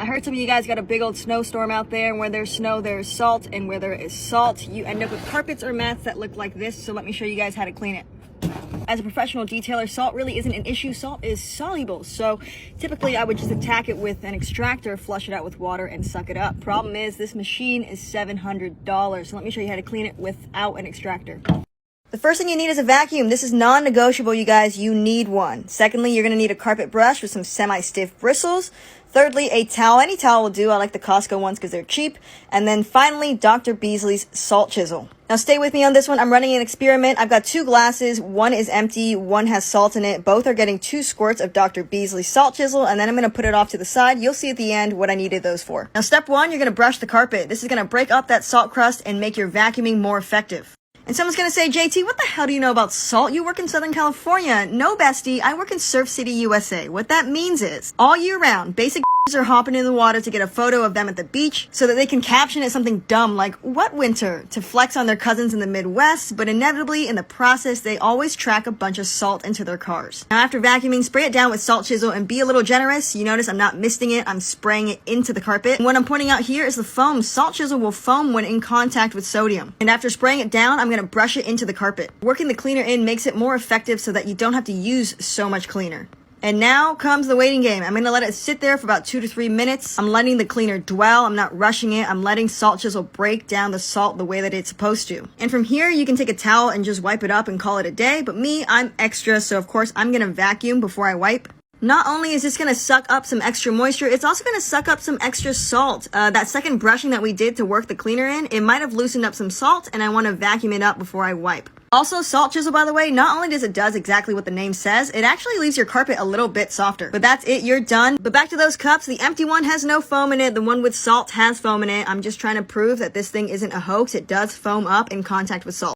heard some of you guys got a big old snowstorm out there, and where there's snow, there's salt, and where there is salt, you end up with carpets or mats that look like this. So let me show you guys how to clean it. As a professional detailer, salt really isn't an issue. Salt is soluble. So typically I would just attack it with an extractor, flush it out with water, and suck it up. Problem is, this machine is $700. So let me show you how to clean it without an extractor. The first thing you need is a vacuum. This is non-negotiable, you guys. You need one. Secondly, you're going to need a carpet brush with some semi-stiff bristles. Thirdly, a towel. Any towel will do. I like the Costco ones because they're cheap. And then finally, Dr. Beasley's salt chisel. Now stay with me on this one. I'm running an experiment. I've got 2 glasses. One is empty. One has salt in it. Both are getting 2 squirts of Dr. Beasley's salt chisel. And then I'm going to put it off to the side. You'll see at the end what I needed those for. Now step 1, you're going to brush the carpet. This is going to break up that salt crust and make your vacuuming more effective. And someone's going to say, JT, what the hell do you know about salt? You work in Southern California. No, bestie, I work in Surf City, USA. What that means is, all year round, basic are hopping in the water to get a photo of them at the beach so that they can caption it something dumb like, "What winter?" to flex on their cousins in the Midwest, but inevitably, in the process, they always track a bunch of salt into their cars. Now, after vacuuming, spray it down with salt chisel and be a little generous. You notice I'm not misting it, I'm spraying it into the carpet. And what I'm pointing out here is the foam. Salt chisel will foam when in contact with sodium. And after spraying it down, I'm going to brush it into the carpet. Working the cleaner in makes it more effective so that you don't have to use so much cleaner. And now comes the waiting game. I'm going to let it sit there for about 2 to 3 minutes. I'm letting the cleaner dwell. I'm not rushing it. I'm letting salt chisel break down the salt the way that it's supposed to. And from here, you can take a towel and just wipe it up and call it a day. But me, I'm extra. So of course, I'm going to vacuum before I wipe. Not only is this going to suck up some extra moisture, it's also going to suck up some extra salt. That second brushing that we did to work the cleaner in, it might have loosened up some salt, and I want to vacuum it up before I wipe. Also, salt chisel, by the way, not only does it does exactly what the name says, it actually leaves your carpet a little bit softer. But that's it, you're done. But back to those cups, the empty one has no foam in it, the one with salt has foam in it. I'm just trying to prove that this thing isn't a hoax. It does foam up in contact with salt.